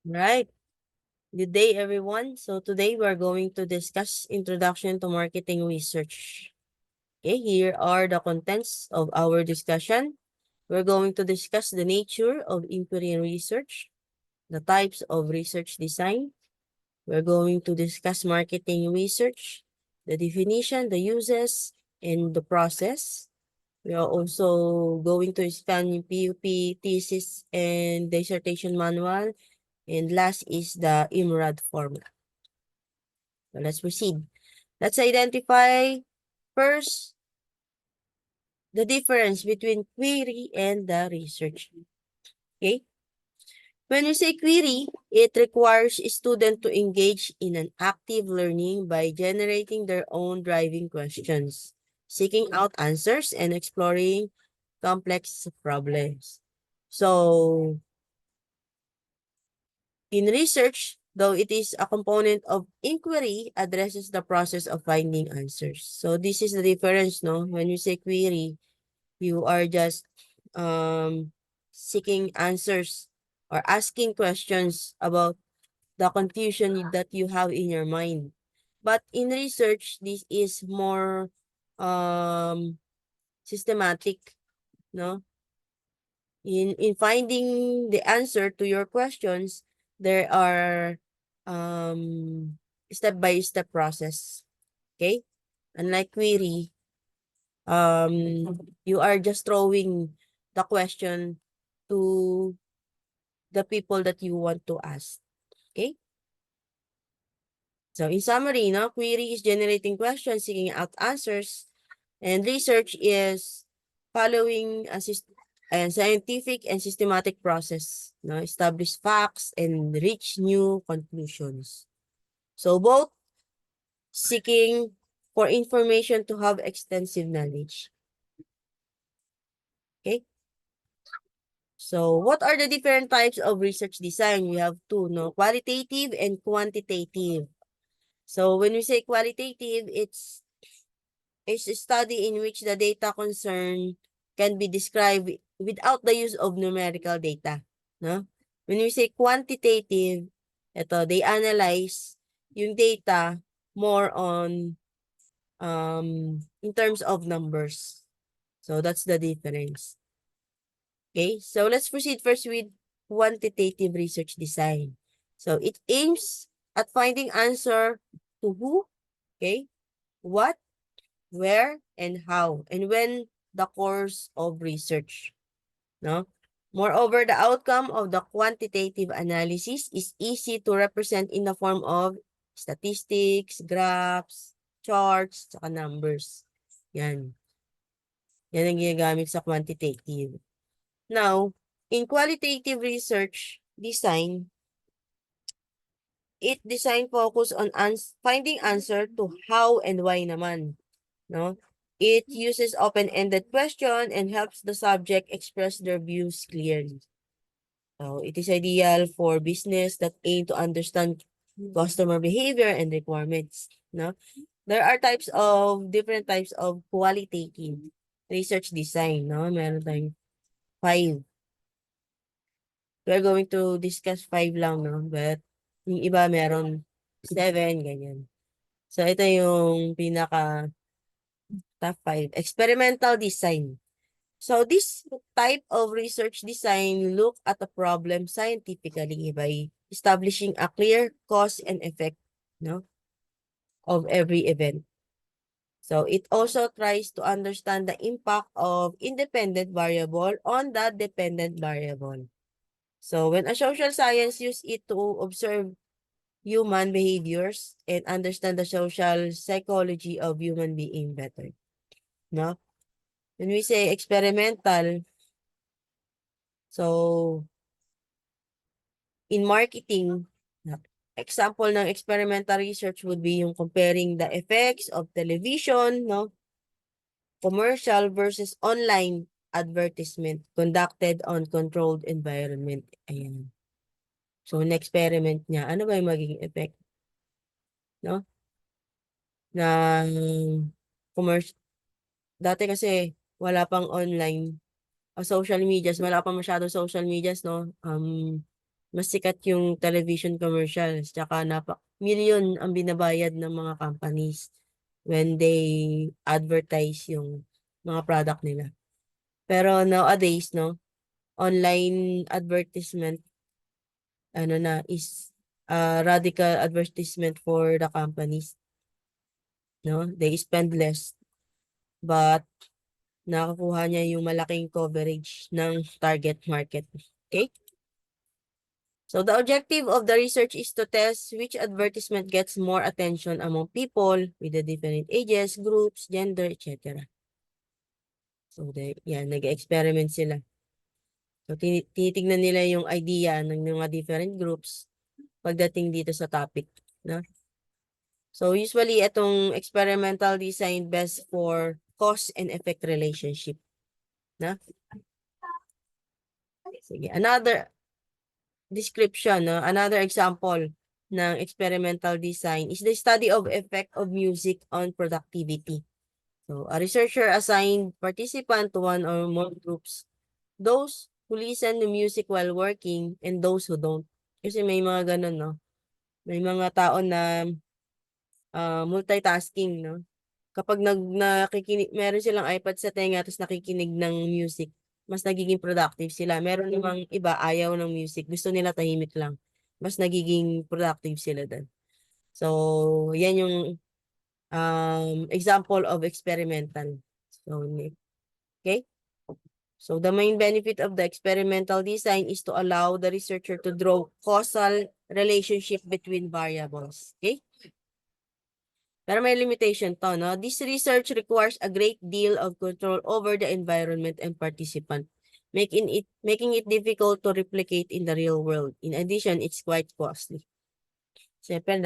Right. Good day, everyone. So today we're going to discuss Introduction to Marketing Research. Okay, here are the contents of our discussion. We're going to discuss the nature of inquiry and research, the types of research design. We're going to discuss marketing research, the definition, the uses, and the process. We are also going to expand yung PUP, thesis, and dissertation manual. And last is the IMRAD format. So let's proceed. Let's identify first the difference between query and the research. Okay? When you say query, it requires a student to engage in an active learning by generating their own driving questions, seeking out answers, and exploring complex problems. So, in research, though it is a component of inquiry, addresses the process of finding answers. So this is the difference, no? When you say query, you are just seeking answers or asking questions about the confusion that you have in your mind. But in research, this is more systematic, no? In finding the answer to your questions, there are step-by-step process. Okay? Unlike query, you are just throwing the question to the people that you want to ask. Okay? So in summary, no, query is generating questions, seeking out answers, and research is following a scientific and systematic process, no, establish facts and reach new conclusions. So both seeking for information to have extensive knowledge. Okay? So what are the different types of research design? We have two, no, qualitative and quantitative. So when we say qualitative, it's a study in which the data concerned can be described without the use of numerical data. No? When we say quantitative, they analyze yung data more on in terms of numbers. So that's the difference. Okay, so let's proceed first with quantitative research design. So it aims at finding answer to who, okay, what, where, and how, and when the course of research. No? Moreover, the outcome of the quantitative analysis is easy to represent in the form of statistics, graphs, charts, saka numbers. Yan. Yan ang ginagamit sa quantitative. Now, in qualitative research design, it design focus on finding answer to how and why naman. No? It uses open-ended question and helps the subject express their views clearly. So it is ideal for business that aim to understand customer behavior and requirements. No? There are different types of qualitative research design. No? Meron tayong 5. We're going to discuss 5 lang, no? But yung iba meron 7, ganyan. So ito yung pinaka top 5. Experimental design. So this type of research design look at a problem scientifically by establishing a clear cause and effect, no, of every event. So it also tries to understand the impact of independent variable on the dependent variable. So when a social science use it to observe human behaviors and understand the social psychology of human being better, no? When we say experimental, so in marketing, example ng experimental research would be yung comparing the effects of television, no, commercial versus online advertisement conducted on controlled environment. Ayan. So, na-experiment niya, ano ba yung magiging effect? No? Na commercial. Dati kasi, wala pang online social medias, wala pang masyado social medias, no? mas sikat yung television commercials, tsaka million ang binabayad ng mga companies when they advertise yung mga product nila. Pero nowadays, no, online advertisement, is radical advertisement for the companies, no? They spend less, but nakakuha niya yung malaking coverage ng target market. Okay? So the objective of the research is to test which advertisement gets more attention among people with the different ages, groups, gender, etc. So nag-experiment sila. So tinitignan nila yung idea ng mga different groups pagdating dito sa topic, no? So usually itong experimental design best for cause and effect relationship, no? Sige, another description, no? Another example ng experimental design is the study of effect of music on productivity. So, a researcher assigned participant to one or more groups, those who listen to music while working and those who don't. Kasi may mga ganun, no? May mga tao na multitasking, no? Kapag nakikinig, meron silang iPad sa tenga tapos nakikinig ng music, mas nagiging productive sila. Meron namang iba, ayaw ng music. Gusto nila tahimik lang. Mas nagiging productive sila doon. So, yan yung example of experimental. So, okay? So, the main benefit of the experimental design is to allow the researcher to draw causal relationship between variables. Okay? Pero may limitation to, no? This research requires a great deal of control over the environment and participant, making it difficult to replicate in the real world. In addition, it's quite costly. Siyempre,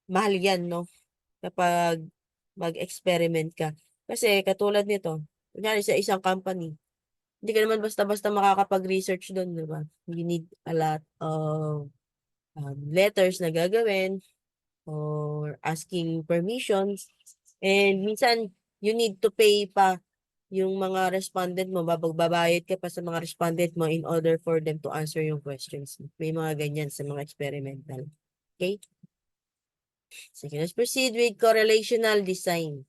mahal yan, no? Kapag mag-experiment ka. Kasi katulad nito, kunyari sa isang company, hindi ka naman basta-basta makakapag-research doon, di ba? You need a lot of letters na gagawin, or asking permissions. And minsan, you need to pay pa yung mga respondent mo, babagbabayad ka pa sa mga respondent mo in order for them to answer yung questions. May mga ganyan sa mga experimental. Okay? Sige, let's proceed with correlational design.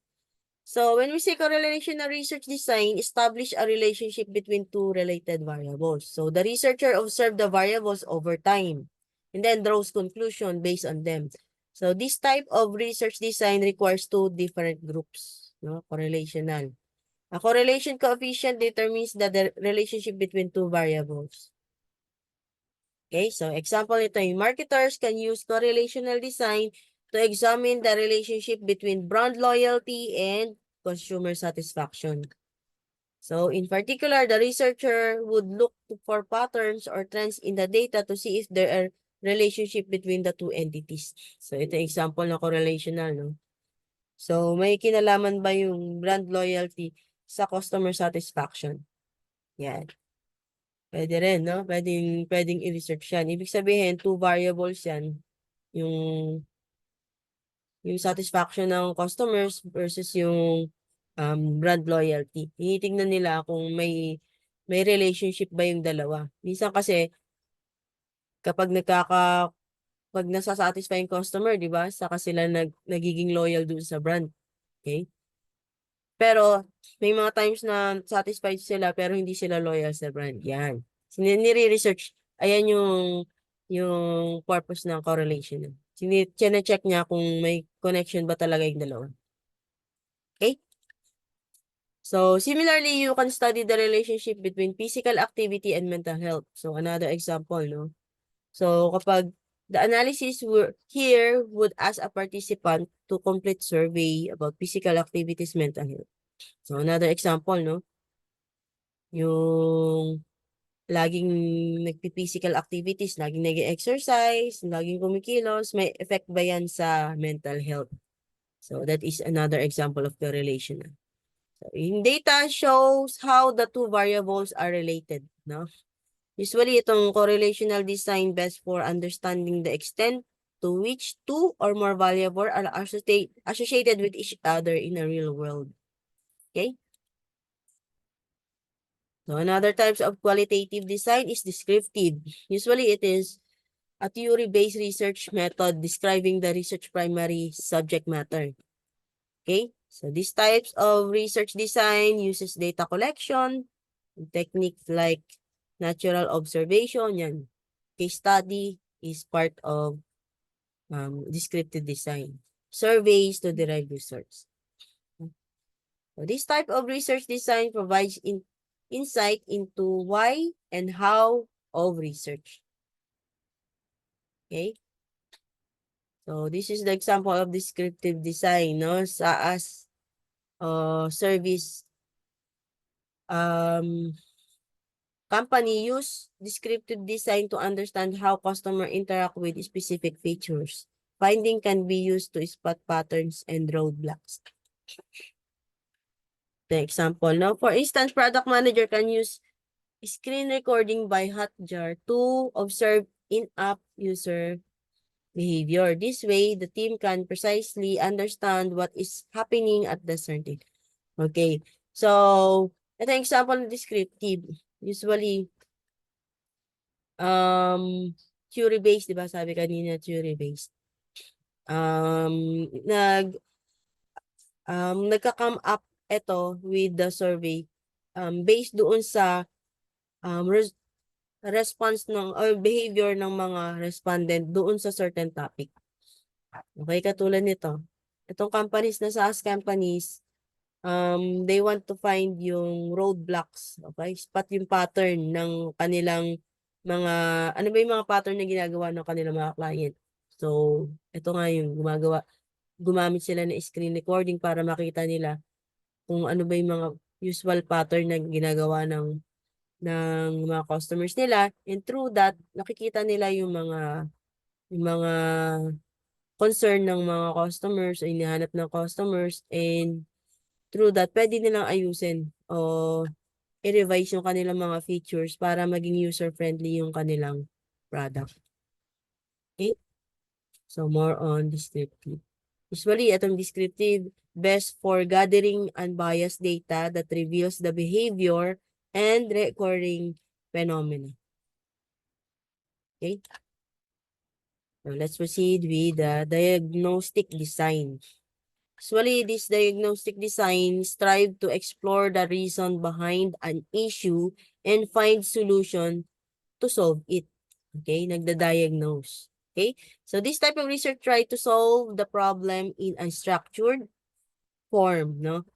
So, when we say correlational research design, establish a relationship between two related variables. So, the researcher observed the variables over time and then draws conclusion based on them. So, this type of research design requires two different groups, no? Correlational. A correlation coefficient determines the relationship between two variables. Okay, so example ito, yung marketers can use correlational design to examine the relationship between brand loyalty and consumer satisfaction. So, in particular, the researcher would look for patterns or trends in the data to see if there are relationship between the two entities. So, ito example na correlational, no? So, may kinalaman ba yung brand loyalty sa customer satisfaction? Yan. Pwede rin, no? Pwedeng i-research yan. Ibig sabihin, two variables yan. Yung, yung satisfaction ng customers versus yung brand loyalty. Tinitingnan nila kung may relationship ba yung dalawa. Minsan kasi, kapag pag nasa-satisfy yung customer, di ba? Saka sila nagiging loyal dun sa brand. Okay? Pero, may mga times na satisfied sila pero hindi sila loyal sa brand. Yan. Nire-research. Ayan yung purpose ng correlation. Chine-check niya kung may connection ba talaga yung dalawa. Okay? So, similarly, you can study the relationship between physical activity and mental health. So, another example, no? So, kapag the analysis here would ask a participant to complete survey about physical activities, mental health. So, another example, no? Yung laging nagpi-physical activities, laging nag-exercise, laging kumikilos, may effect ba yan sa mental health? So, that is another example of correlation. So, yung data shows how the two variables are related, no? Usually, itong correlational design best for understanding the extent to which two or more variables are associated with each other in a real world. Okay? So another types of qualitative design is descriptive. Usually it is a theory-based research method describing the research primary subject matter. Okay, so these types of research design uses data collection, techniques like natural observation, yan. Case study is part of descriptive design. Surveys to derive research. So this type of research design provides insight into why and how of research. Okay? So this is the example of descriptive design, no? Sa as service company use descriptive design to understand how customer interact with specific features. Finding can be used to spot patterns and roadblocks. The example, no? For instance, product manager can use screen recording by Hotjar to observe in-app user behavior. This way, the team can precisely understand what is happening at the certain. Okay. So, ito yung example ng descriptive. Usually, theory-based, di ba? Sabi kanina, theory-based. Nagka-come up ito with the survey based doon sa response ng or behavior ng mga respondent doon sa certain topic. Okay, katulad nito. Itong companies na SaaS companies, they want to find yung roadblocks, okay? Spot yung pattern ng kanilang mga, ano ba yung mga pattern na ginagawa ng kanilang mga client. So, ito nga yung gumamit sila ng screen recording para makita nila kung ano ba yung mga usual pattern na ginagawa ng mga customers nila, and through that nakikita nila yung mga concern ng mga customers o hinahanap ng customers, and through that pwede nilang ayusin o i-revise yung kanilang mga features para maging user-friendly yung kanilang product. Okay? So more on descriptive. Usually, itong descriptive best for gathering unbiased data that reveals the behavior and recurring phenomena. Okay? So let's proceed with the diagnostic design. Usually, this diagnostic design strive to explore the reason behind an issue and find solution to solve it. Okay? Nagda-diagnose. Okay? So this type of research try to solve the problem in a structured form, no?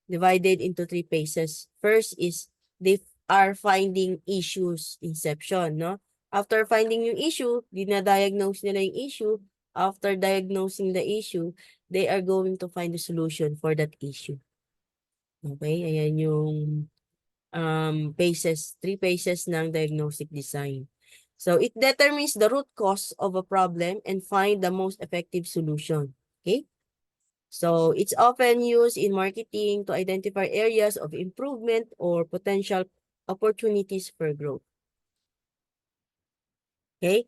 Divided into 3 phases. First is they are finding issues inception, no? After finding yung issue, dinadiagnose nila yung issue. After diagnosing the issue, they are going to find the solution for that issue. Okay? Ayan yung phases, 3 phases ng diagnostic design. So, it determines the root cause of a problem and find the most effective solution. Okay? So, it's often used in marketing to identify areas of improvement or potential opportunities for growth. Okay?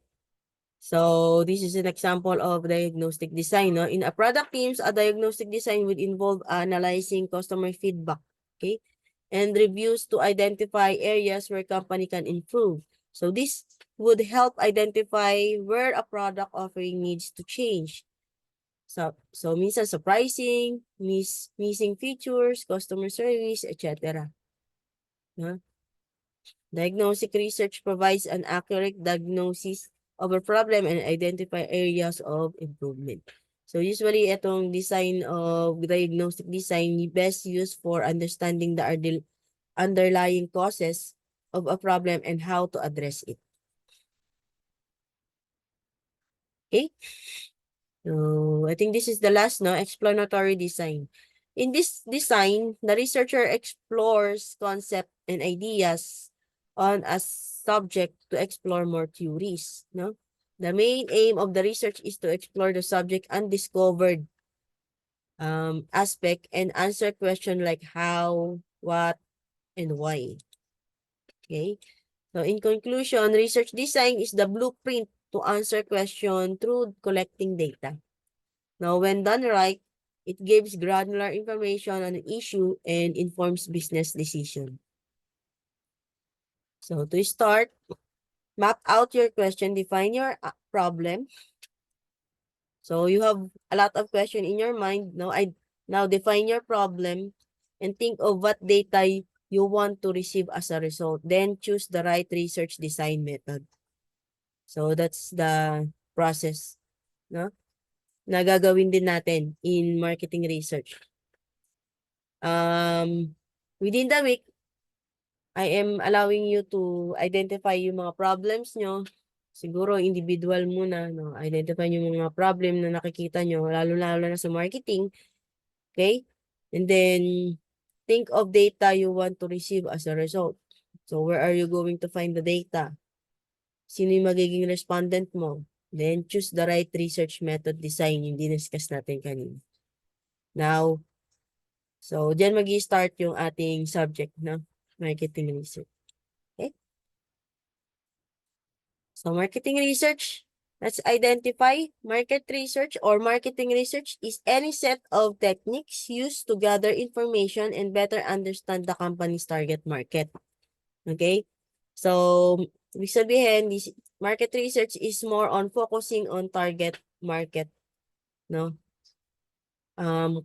So, this is an example of diagnostic design. No? In a product teams, a diagnostic design would involve analyzing customer feedback, okay, and reviews to identify areas where company can improve. So, this would help identify where a product offering needs to change. So minsan sa pricing, missing features, customer service, etc. No? Diagnostic research provides an accurate diagnosis of a problem and identify areas of improvement. So usually, itong design of diagnostic design best used for understanding the underlying causes of a problem and how to address it. Okay? So, I think this is the last, no? Explanatory design. In this design, the researcher explores concepts and ideas on a subject to explore more theories, no? The main aim of the research is to explore the subject undiscovered aspect and answer questions like how, what, and why. Okay? So, in conclusion, research design is the blueprint to answer questions through collecting data. Now, when done right, it gives granular information on an issue and informs business decision. So to start, map out your question, define your problem. So you have a lot of question in your mind. Now define your problem and think of what data you want to receive as a result. Then choose the right research design method. So that's the process, no? Na gagawin din natin in marketing research. Within the week, I am allowing you to identify yung mga problems nyo. Siguro individual muna, no? Identify yung mga problem na nakikita nyo, lalo-lalo na sa marketing. Okay? And then, think of data you want to receive as a result. So, where are you going to find the data? Sino yung magiging respondent mo? Then, choose the right research method design, yung diniscuss natin kanina. Now, so, dyan mag-i-start yung ating subject na marketing research. Okay? So, marketing research, let's identify market research or marketing research is any set of techniques used to gather information and better understand the company's target market. Okay? So, ibig sabihin, this market research is more on focusing on target market, no?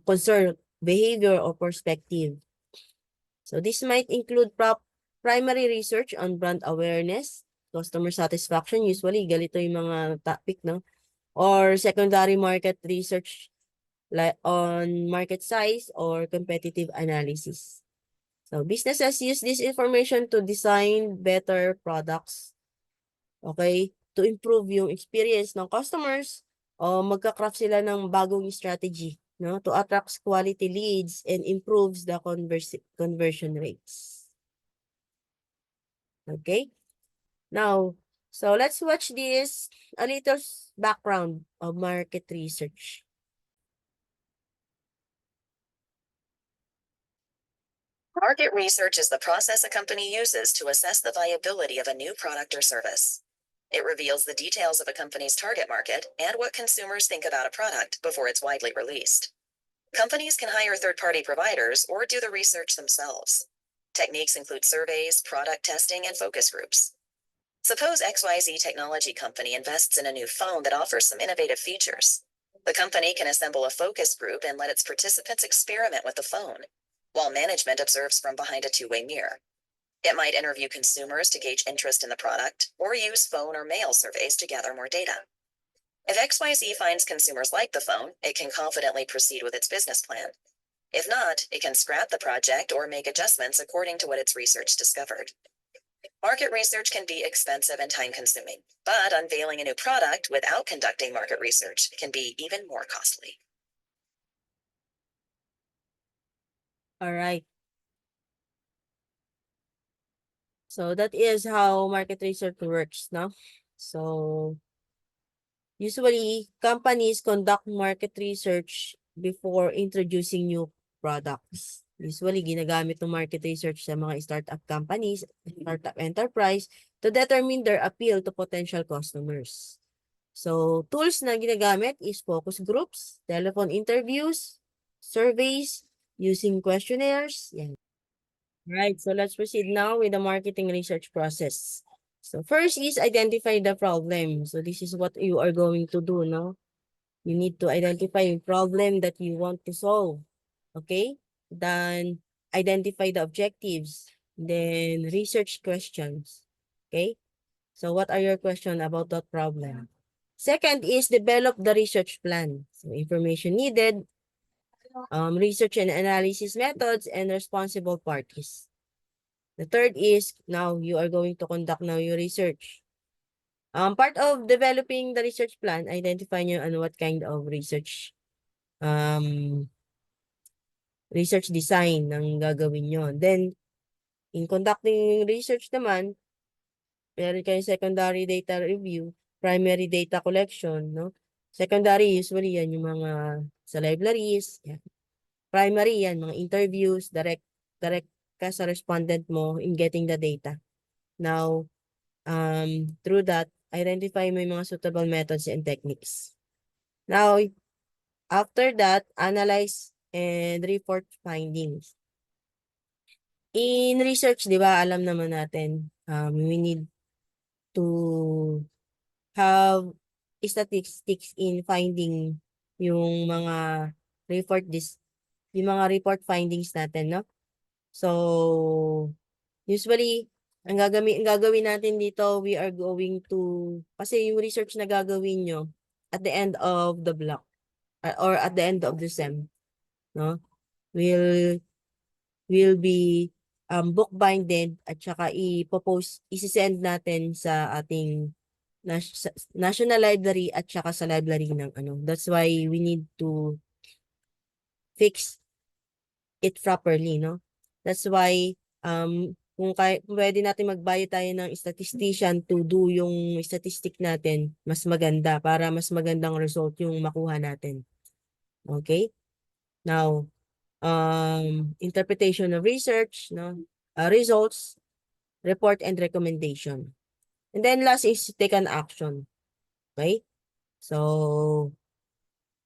Concern, behavior, or perspective. So, this might include primary research on brand awareness, customer satisfaction, usually galito yung mga topic, no? Or secondary market research like on market size or competitive analysis. So, businesses use this information to design better products, okay? To improve yung experience ng customers o magka-craft sila ng bagong strategy, no? To attract quality leads and improves the conversion rates. Okay? Now, so let's watch this, a little background of market research. Market research is the process a company uses to assess the viability of a new product or service. It reveals the details of a company's target market and what consumers think about a product before it's widely released. Companies can hire third-party providers or do the research themselves. Techniques include surveys, product testing, and focus groups. Suppose XYZ technology company invests in a new phone that offers some innovative features. The company can assemble a focus group and let its participants experiment with the phone, while management observes from behind a two-way mirror. It might interview consumers to gauge interest in the product, or use phone or mail surveys to gather more data. If XYZ finds consumers like the phone, it can confidently proceed with its business plan. If not, it can scrap the project or make adjustments according to what its research discovered. Market research can be expensive and time-consuming, but unveiling a new product without conducting market research can be even more costly. All right. So that is how market research works, no? So usually companies conduct market research before introducing new products. Usually ginagamit ng market research sa mga startup companies, startup enterprise to determine their appeal to potential customers. So tools na ginagamit is focus groups, telephone interviews, surveys, using questionnaires. Yan. Right, so let's proceed now with the marketing research process. So first is identify the problem. So this is what you are going to do, no? You need to identify a problem that you want to solve. Okay? Then identify the objectives. Then research questions. Okay? So what are your questions about that problem? Second is develop the research plan. So information needed, research and analysis methods, and responsible parties. The third is now you are going to conduct now your research. Part of developing the research plan, identify nyo ano what kind of research research design ng gagawin nyo. Then, in conducting research naman, meron kayo secondary data review, primary data collection, no? Secondary, usually yan yung mga sa libraries. Yan. Primary, yan, mga interviews, direct ka sa respondent mo in getting the data. Now, through that, identify mo yung mga suitable methods and techniques. Now, after that, analyze and report findings. In research, di ba, alam naman natin, We need to have statistics in finding yung mga yung mga report findings natin, no? So, usually, ang gagawin natin dito, we are going to, kasi yung research na gagawin nyo at the end of the block, or at the end of the sem, no? Will be book-binded at saka isi-send natin sa ating National Library at saka sa library ng ano. That's why we need to fix it properly, no? That's why kung pwede natin magbayad tayo ng statistician to do yung statistic natin, mas maganda para mas magandang result yung makuha natin. Okay? Now, interpretation of research, no? Results, report, and recommendation. And then last is take an action. Okay? So,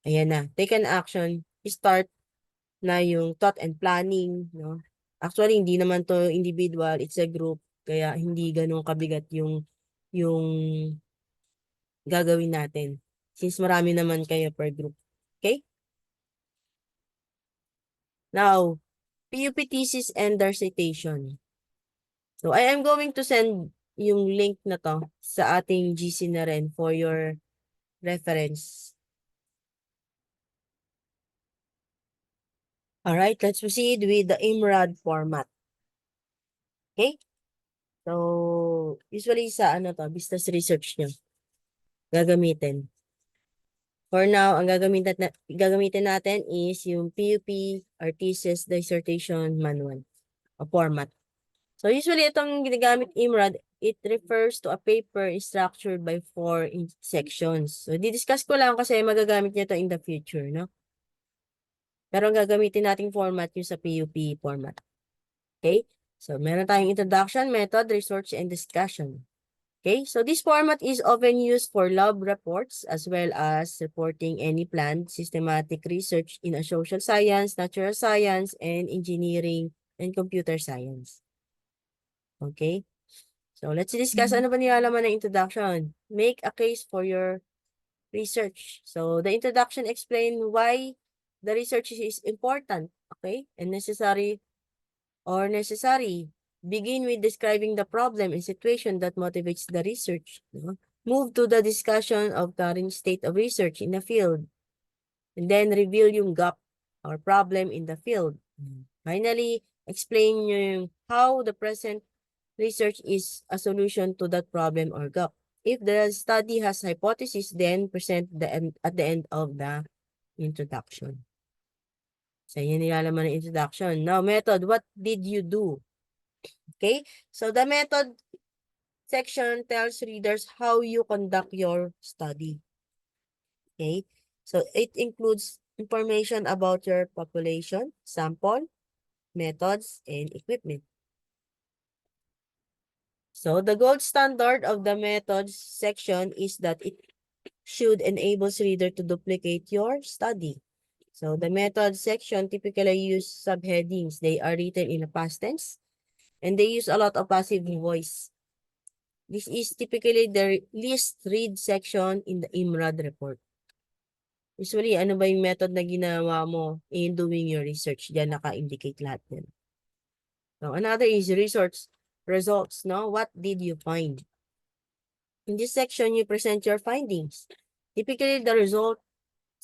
ayan na. Take an action. Start na yung thought and planning, no? Actually, hindi naman to individual, it's a group. Kaya hindi ganun kabigat yung gagawin natin. Since marami naman kayo per group. Okay? Now, PUP thesis and dissertation. So, I am going to send yung link na to sa ating GC na rin for your reference. Alright, let's proceed with the IMRAD format. Okay? So, usually sa ano to, business research nyo, gagamitin. For now, ang gagamitin natin is yung PUP or Thesis Dissertation Manual o format. So, usually itong ginagamit IMRAD, it refers to a paper structured by 4 sections. So, di-discuss ko lang kasi magagamit niya to in the future, no? Pero ang gagamitin nating format yung sa PUP format. Okay? So, meron tayong introduction, method, research, and discussion. Okay? So, this format is often used for lab reports as well as reporting any planned systematic research in a social science, natural science, and engineering, and computer science. Okay? So, let's discuss ano ba nilalaman ng introduction. Make a case for your research. So, the introduction explain why the research is important, okay, and necessary. Begin with describing the problem and situation that motivates the research. No? Move to the discussion of current state of research in the field. And then reveal yung gap or problem in the field. Finally, explain yung how the present research is a solution to that problem or gap. If the study has hypothesis, then present at the end of the introduction. So, yun nilalaman ng introduction. Now, method, what did you do? Okay? So, the method section tells readers how you conduct your study. Okay? So, it includes information about your population, sample, methods, and equipment. So, the gold standard of the methods section is that it should enable reader to duplicate your study. So, the method section typically use subheadings. They are written in a past tense, and they use a lot of passive voice. This is typically the least read section in the IMRAD report. Usually, ano ba yung method na ginawa mo in doing your research? Diyan naka-indicate lahat yan. So, another is results, no? What did you find? In this section, you present your findings. Typically, the result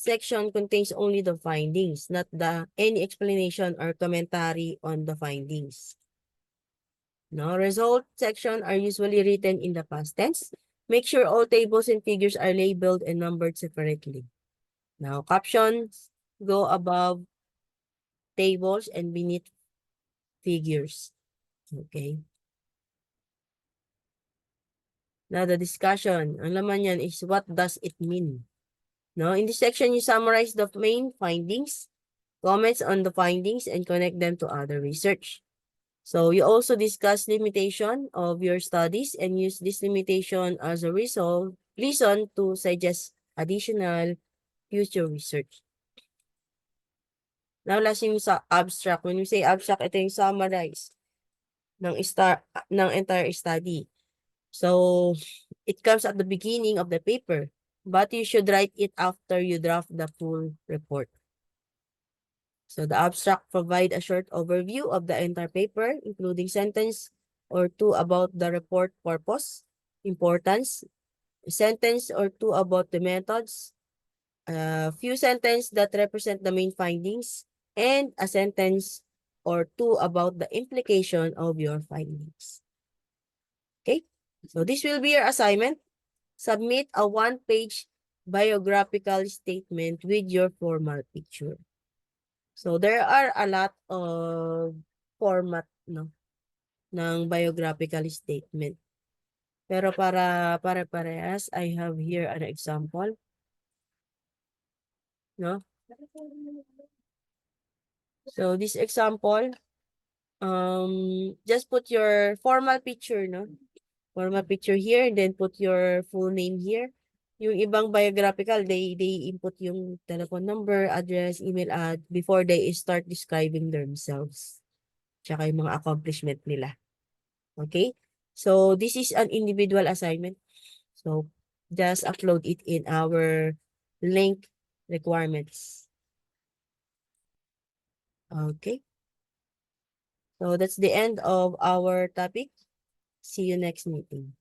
section contains only the findings, not any explanation or commentary on the findings. No, result section are usually written in the past tense. Make sure all tables and figures are labeled and numbered separately. Now, captions go above tables and beneath figures. Okay. Now, the discussion. Ang laman yan is what does it mean? No, in this section, you summarize the main findings, comments on the findings, and connect them to other research. So, you also discuss limitation of your studies and use this limitation as a reason to suggest additional future research. Now, last yung sa abstract. When we say abstract, ito yung summarize. ng entire study. So, it comes at the beginning of the paper, but you should write it after you draft the full report. So, the abstract provide a short overview of the entire paper, including sentence or two about the report purpose, importance, a sentence or two about the methods, a few sentences that represent the main findings, and a sentence or two about the implication of your findings. Okay? So, this will be your assignment. Submit a one-page biographical statement with your formal picture. So, there are a lot of format, no, ng biographical statement. Pero para pare-parehas, I have here an example. No? So, this example, just put your formal picture, no? Formal picture here, and then put your full name here. Yung ibang biographical, they input yung telephone number, address, email ad before they start describing themselves. Tsaka yung mga accomplishment nila. Okay? So, this is an individual assignment. So, just upload it in our link requirements. Okay? So, that's the end of our topic. See you next meeting.